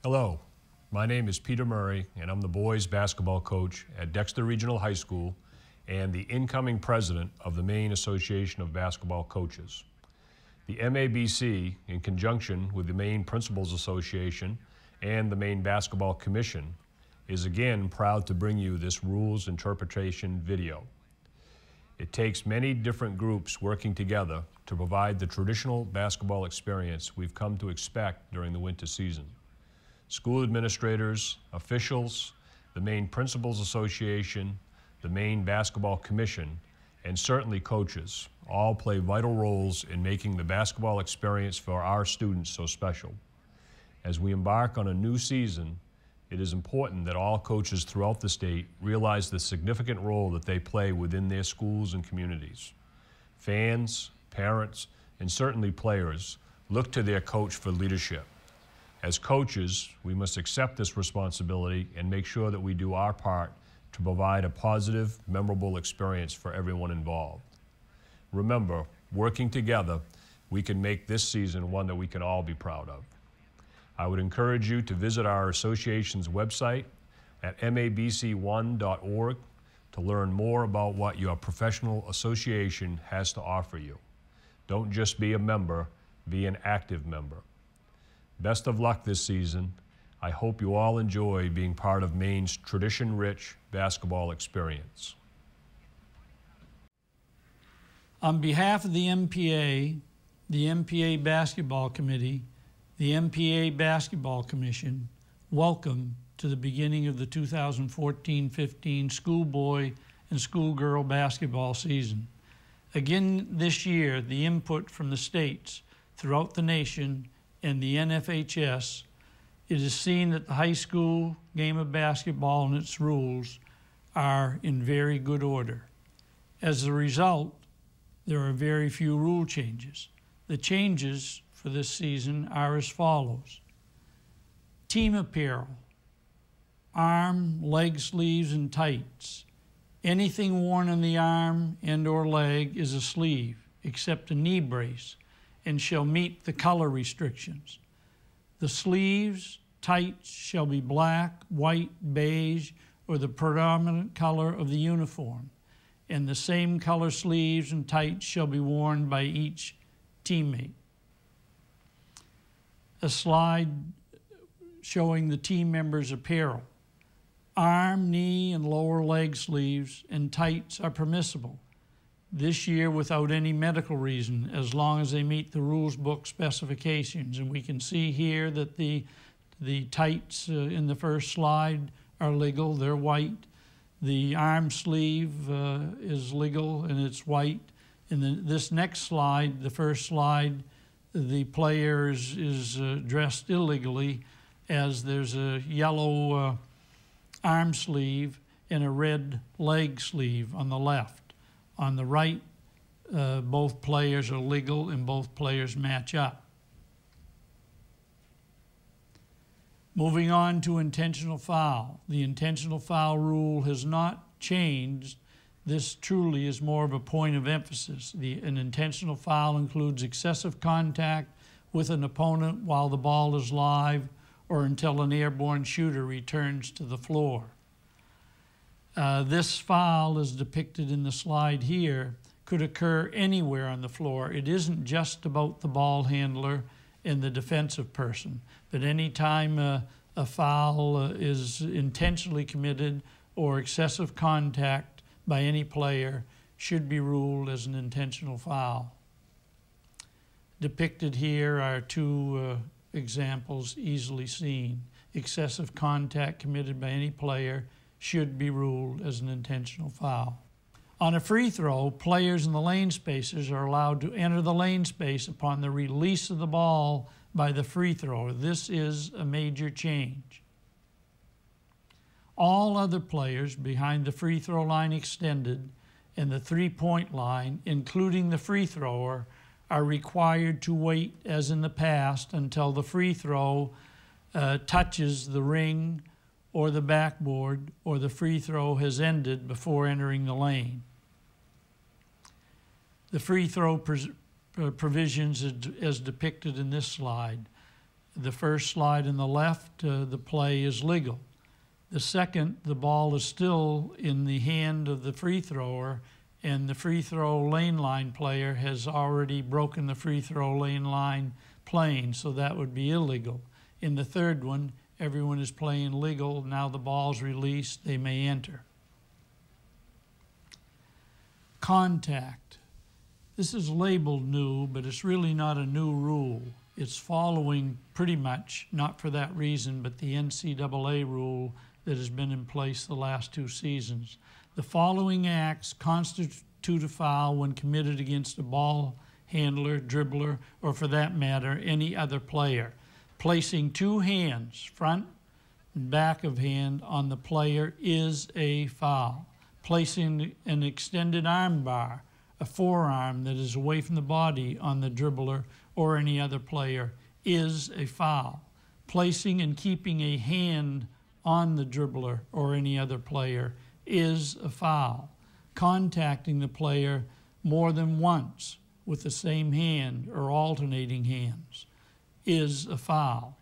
Hello, my name is Peter Murray, and I'm the boys basketball coach at Dexter Regional High School and the incoming president of the Maine Association of Basketball Coaches. The MABC, in conjunction with the Maine Principals Association and the Maine Basketball Commission, is again proud to bring you this rules interpretation video. It takes many different groups working together to provide the traditional basketball experience we've come to expect during the winter season. School administrators, officials, the Maine Principals Association, the Maine Basketball Commission, and certainly coaches all play vital roles in making the basketball experience for our students so special. As we embark on a new season, it is important that all coaches throughout the state realize the significant role that they play within their schools and communities. Fans, parents, and certainly players look to their coach for leadership. As coaches, we must accept this responsibility and make sure that we do our part to provide a positive, memorable experience for everyone involved. Remember, working together, we can make this season one that we can all be proud of. I would encourage you to visit our association's website at mabc1.org to learn more about what your professional association has to offer you. Don't just be a member, be an active member. Best of luck this season. I hope you all enjoy being part of Maine's tradition-rich basketball experience. On behalf of the MPA Basketball Committee, the MPA Basketball Commission, welcome to the beginning of the 2014-15 schoolboy and schoolgirl basketball season. Again this year, the input from the states throughout the nation and the NFHS, it is seen that the high school game of basketball and its rules are in very good order. As a result, there are very few rule changes. The changes for this season are as follows. Team apparel, arm, leg sleeves, and tights. Anything worn on the arm and or leg is a sleeve, except a knee brace, and shall meet the color restrictions. The sleeves, tights shall be black, white, beige, or the predominant color of the uniform, and the same color sleeves and tights shall be worn by each teammate. A slide showing the team members' apparel. Arm, knee, and lower leg sleeves and tights are permissible this year without any medical reason, as long as they meet the rules book specifications. And we can see here that the tights in the first slide are legal, they're white. The arm sleeve is legal and it's white. In this next slide, the first slide, the player is dressed illegally, as there's a yellow arm sleeve and a red leg sleeve on the left. On the right, both players are legal and both players match up. Moving on to intentional foul. The intentional foul rule has not changed. This truly is more of a point of emphasis. An intentional foul includes excessive contact with an opponent while the ball is live or until an airborne shooter returns to the floor. This foul, as depicted in the slide here, could occur anywhere on the floor. It isn't just about the ball handler and the defensive person, but any time a foul is intentionally committed or excessive contact by any player should be ruled as an intentional foul. Depicted here are two examples easily seen. Excessive contact committed by any player should be ruled as an intentional foul. On a free throw, players in the lane spaces are allowed to enter the lane space upon the release of the ball by the free thrower. This is a major change. All other players behind the free throw line extended and the three-point line, including the free thrower, are required to wait, as in the past, until the free throw touches the ring or the backboard, or the free throw has ended before entering the lane. The free throw provisions as depicted in this slide. The first slide on the left, the play is legal. The second, the ball is still in the hand of the free thrower, and the free throw lane line player has already broken the free throw lane line playing, so that would be illegal. In the third one, everyone is playing legal. Now the ball's released, they may enter. Contact. This is labeled new, but it's really not a new rule. It's following pretty much, not for that reason, but the NCAA rule that has been in place the last 2 seasons. The following acts constitute a foul when committed against a ball handler, dribbler, or for that matter, any other player. Placing 2 hands, front and back of hand, on the player is a foul. Placing an extended arm bar, a forearm that is away from the body, on the dribbler or any other player is a foul. Placing and keeping a hand on the dribbler or any other player is a foul. Contacting the player more than once with the same hand or alternating hands is a foul.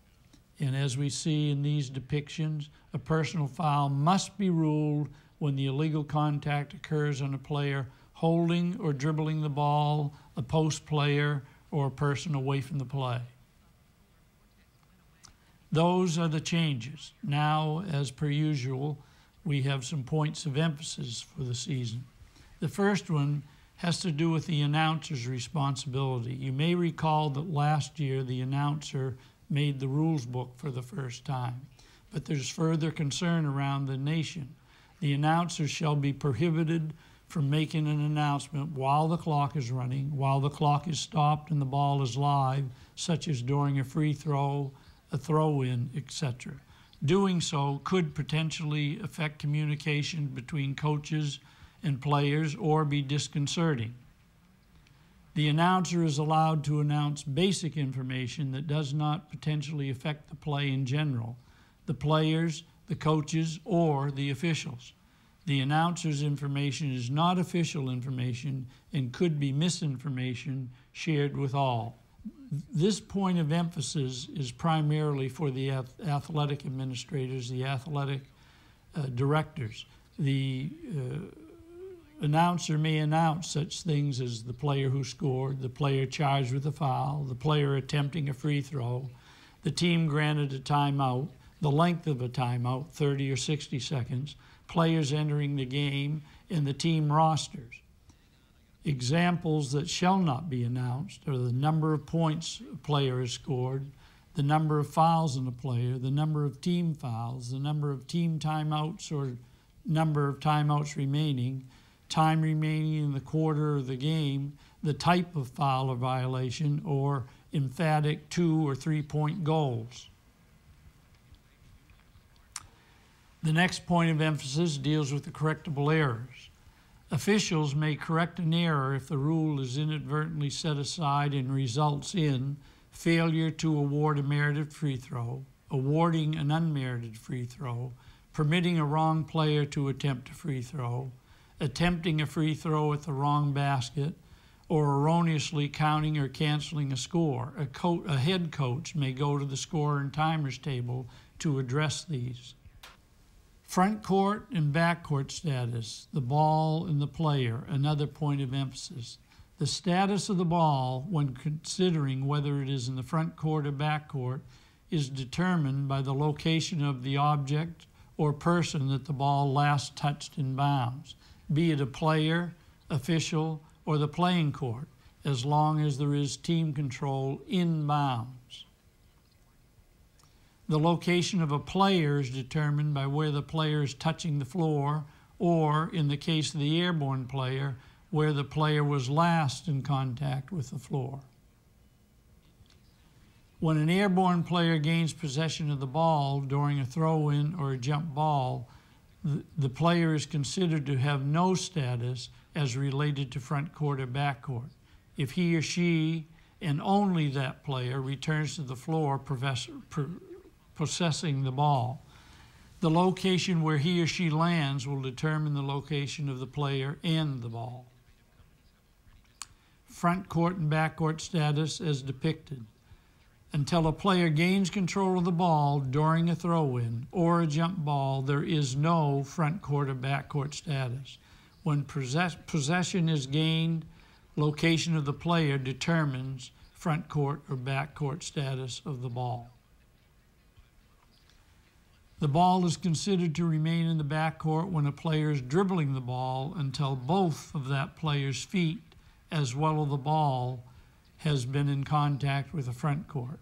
And as we see in these depictions, a personal foul must be ruled when the illegal contact occurs on a player holding or dribbling the ball, a post player, or a person away from the play. Those are the changes. Now, as per usual, we have some points of emphasis for the season. The first one has to do with the announcer's responsibility. You may recall that last year the announcer made the rules book for the first time, but there's further concern around the nation. The announcer shall be prohibited from making an announcement while the clock is running, while the clock is stopped and the ball is live, such as during a free throw, a throw-in, etc. Doing so could potentially affect communication between coaches and players or be disconcerting. The announcer is allowed to announce basic information that does not potentially affect the play in general, the players, the coaches, or the officials. The announcer's information is not official information and could be misinformation shared with all. This point of emphasis is primarily for the athletic administrators, the athletic directors. The announcer may announce such things as the player who scored, the player charged with a foul, the player attempting a free throw, the team granted a timeout, the length of a timeout, 30 or 60 seconds, players entering the game, and the team rosters. Examples that shall not be announced are the number of points a player has scored, the number of fouls in a player, the number of team fouls, the number of team timeouts or number of timeouts remaining, time remaining in the quarter of the game, the type of foul or violation, or emphatic 2 or 3 point goals. The next point of emphasis deals with the correctable errors. Officials may correct an error if the rule is inadvertently set aside and results in failure to award a merited free throw, awarding an unmerited free throw, permitting a wrong player to attempt a free throw, attempting a free throw at the wrong basket, or erroneously counting or canceling a score. A head coach may go to the scorer and timers table to address these. Front court and backcourt status, the ball and the player, another point of emphasis. The status of the ball, when considering whether it is in the front court or backcourt, is determined by the location of the object or person that the ball last touched in bounds, be it a player, official, or the playing court, as long as there is team control in bounds. The location of a player is determined by where the player is touching the floor, or, in the case of the airborne player, where the player was last in contact with the floor. When an airborne player gains possession of the ball during a throw-in or a jump ball, the player is considered to have no status as related to front court or back court. If he or she, and only that player, returns to the floor possessing the ball, the location where he or she lands will determine the location of the player and the ball. Front court and back court status as depicted. Until a player gains control of the ball during a throw-in or a jump ball, there is no front court or back court status. When possession is gained, location of the player determines front court or back court status of the ball. The ball is considered to remain in the backcourt when a player is dribbling the ball until both of that player's feet, as well as the ball, has been in contact with the front court.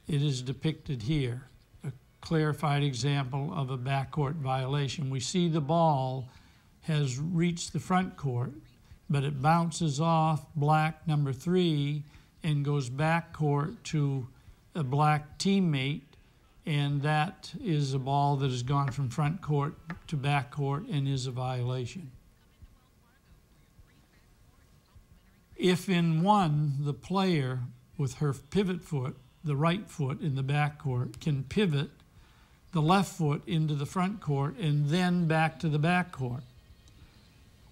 It is depicted here, a clarified example of a backcourt violation. We see the ball has reached the front court, but it bounces off black number 3 and goes backcourt to a black teammate, and that is a ball that has gone from front court to back court and is a violation. If in one, the player with her pivot foot, the right foot in the back court, can pivot the left foot into the front court and then back to the back court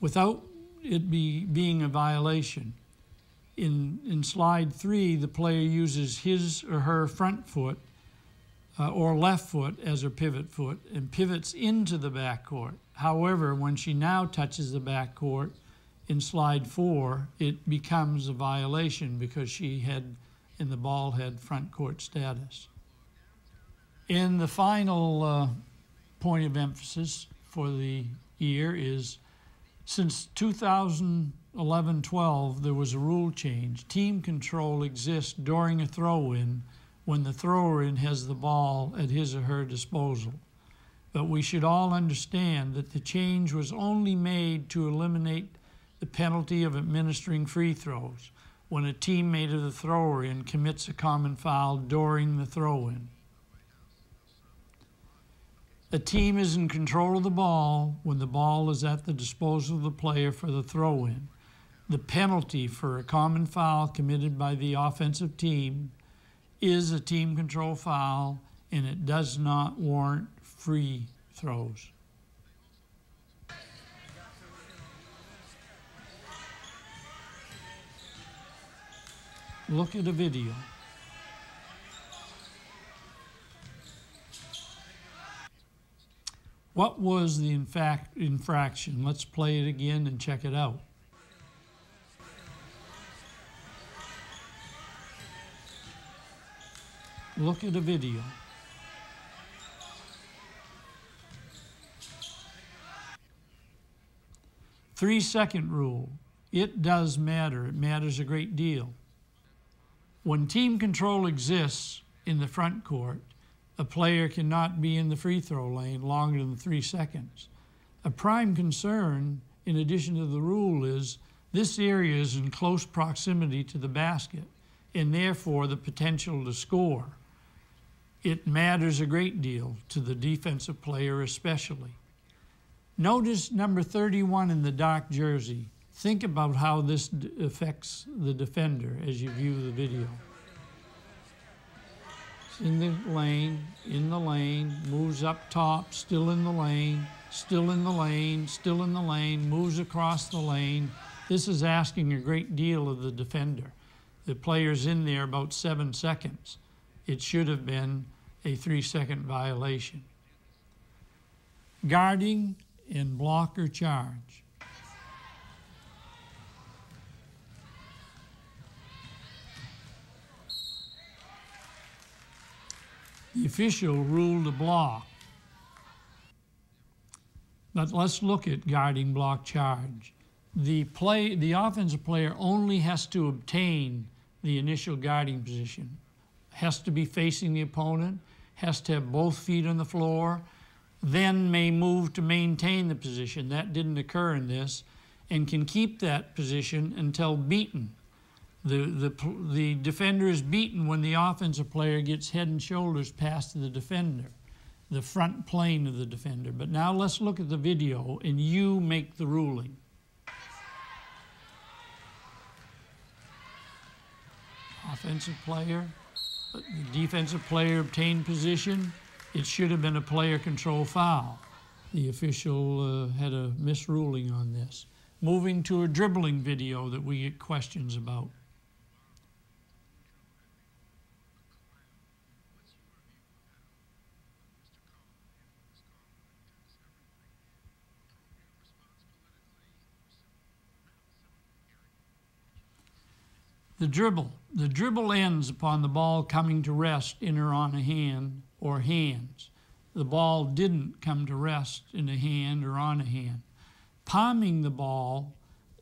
without it being a violation. In slide 3, the player uses his or her front foot or left foot as her pivot foot and pivots into the back court. However, when she now touches the back court, in slide 4, it becomes a violation because she had, in the ball, had front court status. And the final point of emphasis for the year is, since 2011-12, there was a rule change. Team control exists during a throw-in when the thrower-in has the ball at his or her disposal. But we should all understand that the change was only made to eliminate the penalty of administering free throws when a teammate of the thrower-in commits a common foul during the throw-in. A team is in control of the ball when the ball is at the disposal of the player for the throw-in. The penalty for a common foul committed by the offensive team is a team control foul, and it does not warrant free throws. Look at a video. What was the infraction? Let's play it again and check it out. Look at a video. Three-second rule. It does matter. It matters a great deal. When team control exists in the front court, a player cannot be in the free throw lane longer than 3 seconds. A prime concern, in addition to the rule, is this area is in close proximity to the basket and therefore the potential to score. It matters a great deal to the defensive player especially. Notice number 31 in the dark jersey. Think about how this affects the defender as you view the video. In the lane, moves up top, still in the lane, still in the lane, still in the lane, moves across the lane. This is asking a great deal of the defender. The player's in there about 7 seconds. It should have been a 3-second violation. Guarding and block or charge. The official ruled a block. But let's look at guarding, block, charge. The offensive player only has to obtain the initial guarding position. Has to be facing the opponent, has to have both feet on the floor, then may move to maintain the position. That didn't occur in this, and can keep that position until beaten. The defender is beaten when the offensive player gets head and shoulders past the defender, the front plane of the defender. But now let's look at the video and you make the ruling. Offensive player, the defensive player obtained position. It should have been a player control foul. The official had a misruling on this. Moving to a dribbling video that we get questions about. The dribble. The dribble ends upon the ball coming to rest in or on a hand or hands. The ball didn't come to rest in a hand or on a hand. Palming the ball,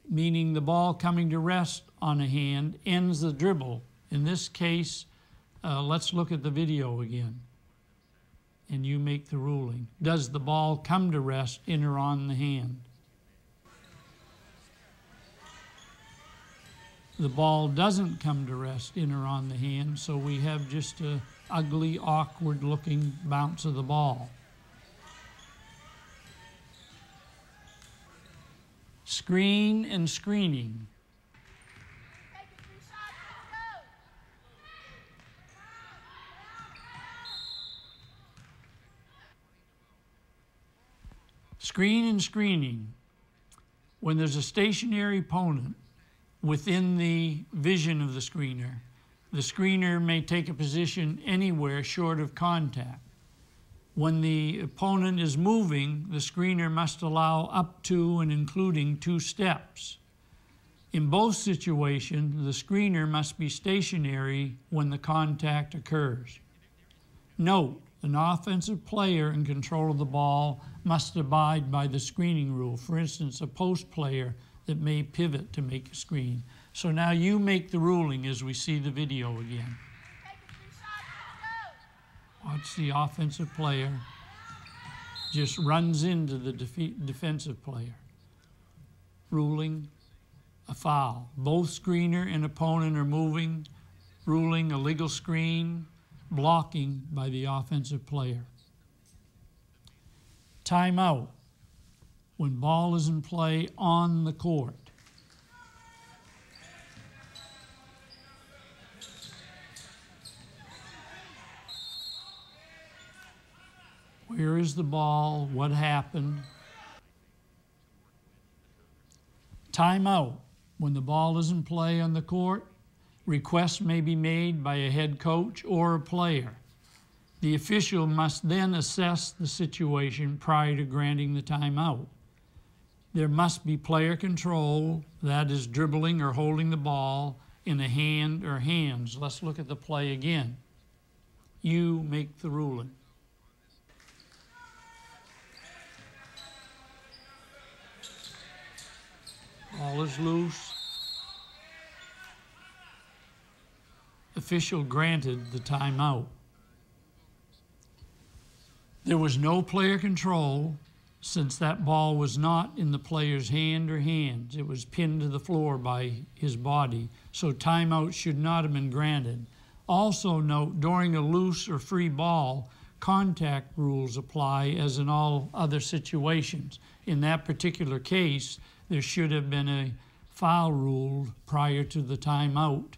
meaning the ball coming to rest on a hand, ends the dribble. In this case, let's look at the video again, and you make the ruling. Does the ball come to rest in or on the hand? The ball doesn't come to rest in or on the hand, so we have just an ugly, awkward-looking bounce of the ball. Screen and screening. Screen and screening. When there's a stationary opponent within the vision of the screener may take a position anywhere short of contact. When the opponent is moving, the screener must allow up to and including 2 steps. In both situations, the screener must be stationary when the contact occurs. Note, an offensive player in control of the ball must abide by the screening rule. For instance, a post player that may pivot to make a screen. So now you make the ruling as we see the video again. Watch the offensive player just runs into the defensive player. Ruling a foul. Both screener and opponent are moving, ruling a legal screen, blocking by the offensive player. Timeout. When ball is in play on the court. Where is the ball? What happened? Timeout. When the ball is in play on the court, requests may be made by a head coach or a player. The official must then assess the situation prior to granting the timeout. There must be player control, that is dribbling or holding the ball in a hand or hands. Let's look at the play again. You make the ruling. Ball is loose. Official granted the timeout. There was no player control since that ball was not in the player's hand or hands. It was pinned to the floor by his body, so timeout should not have been granted. Also note, during a loose or free ball, contact rules apply as in all other situations. In that particular case, there should have been a foul ruled prior to the timeout,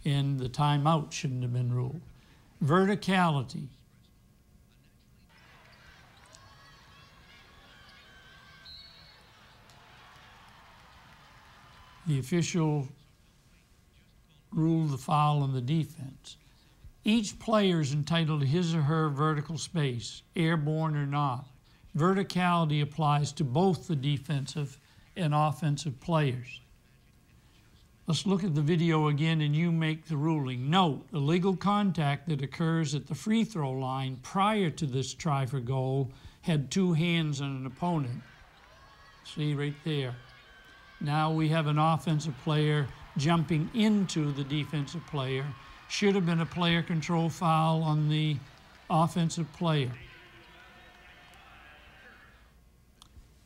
and the timeout shouldn't have been ruled. Verticality. The official ruled the foul on the defense. Each player is entitled to his or her vertical space, airborne or not. Verticality applies to both the defensive and offensive players. Let's look at the video again and you make the ruling. Note, illegal contact that occurs at the free throw line prior to this try for goal had 2 hands on an opponent. See right there. Now we have an offensive player jumping into the defensive player. Should have been a player control foul on the offensive player.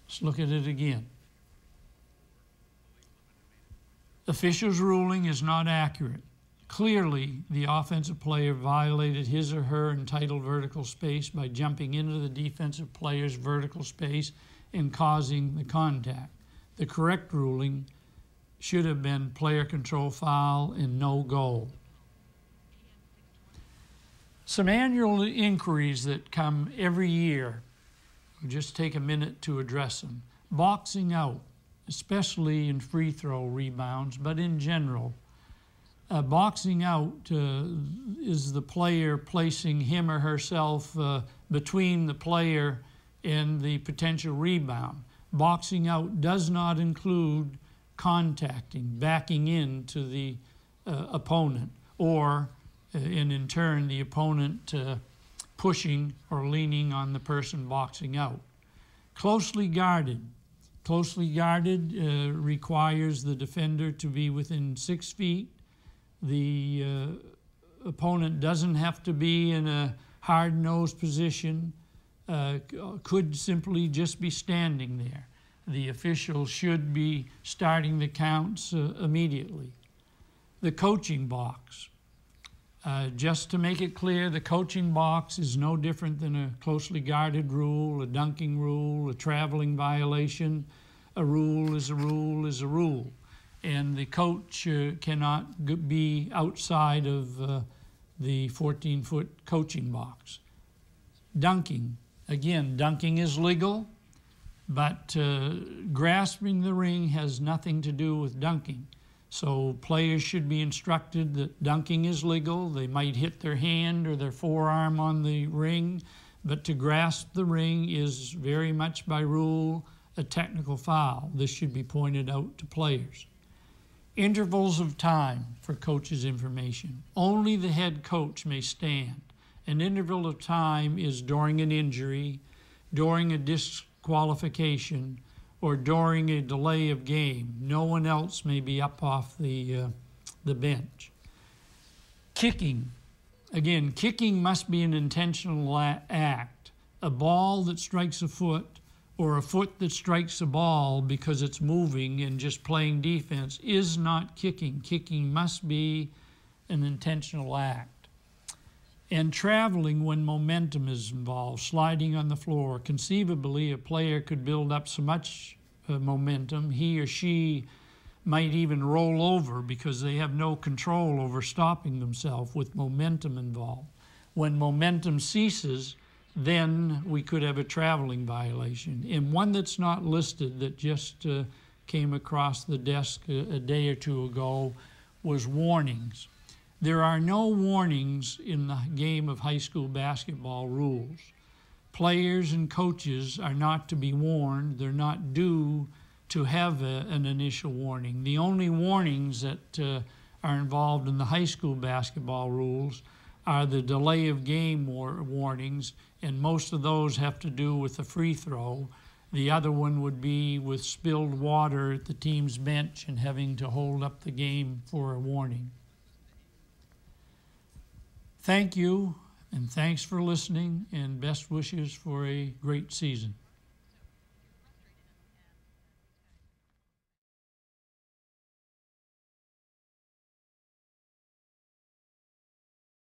Let's look at it again. Official's ruling is not accurate. Clearly, the offensive player violated his or her entitled vertical space by jumping into the defensive player's vertical space and causing the contact. The correct ruling should have been player control foul and no goal. Some annual inquiries that come every year, we'll just take a minute to address them. Boxing out, especially in free throw rebounds, but in general. Boxing out is the player placing him or herself between the player and the potential rebound. Boxing out does not include contacting, backing into the opponent, or and in turn the opponent pushing or leaning on the person boxing out. Closely guarded. Closely guarded requires the defender to be within 6 feet. The opponent doesn't have to be in a hard-nosed position, could simply just be standing there. The official should be starting the counts immediately. The coaching box. Just to make it clear, the coaching box is no different than a closely guarded rule, a dunking rule, a traveling violation. A rule is a rule is a rule. And the coach cannot be outside of the 14-foot coaching box. Dunking. Again, dunking is legal, but grasping the ring has nothing to do with dunking. So players should be instructed that dunking is legal. They might hit their hand or their forearm on the ring, but to grasp the ring is very much by rule a technical foul. This should be pointed out to players. Intervals of time for coach's information. Only the head coach may stand. An interval of time is during an injury, during a disqualification, or during a delay of game. No one else may be up off the bench. Kicking. Again, kicking must be an intentional act. A ball that strikes a foot or a foot that strikes a ball because it's moving and just playing defense is not kicking. Kicking must be an intentional act. And traveling when momentum is involved, sliding on the floor. Conceivably, a player could build up so much momentum, he or she might even roll over because they have no control over stopping themselves with momentum involved. When momentum ceases, then we could have a traveling violation. And one that's not listed that just came across the desk a day or two ago was warnings. There are no warnings in the game of high school basketball rules. Players and coaches are not to be warned. They're not due to have an initial warning. The only warnings that are involved in the high school basketball rules are the delay of game warnings, and most of those have to do with the free throw. The other one would be with spilled water at the team's bench and having to hold up the game for a warning. Thank you, and thanks for listening, and best wishes for a great season.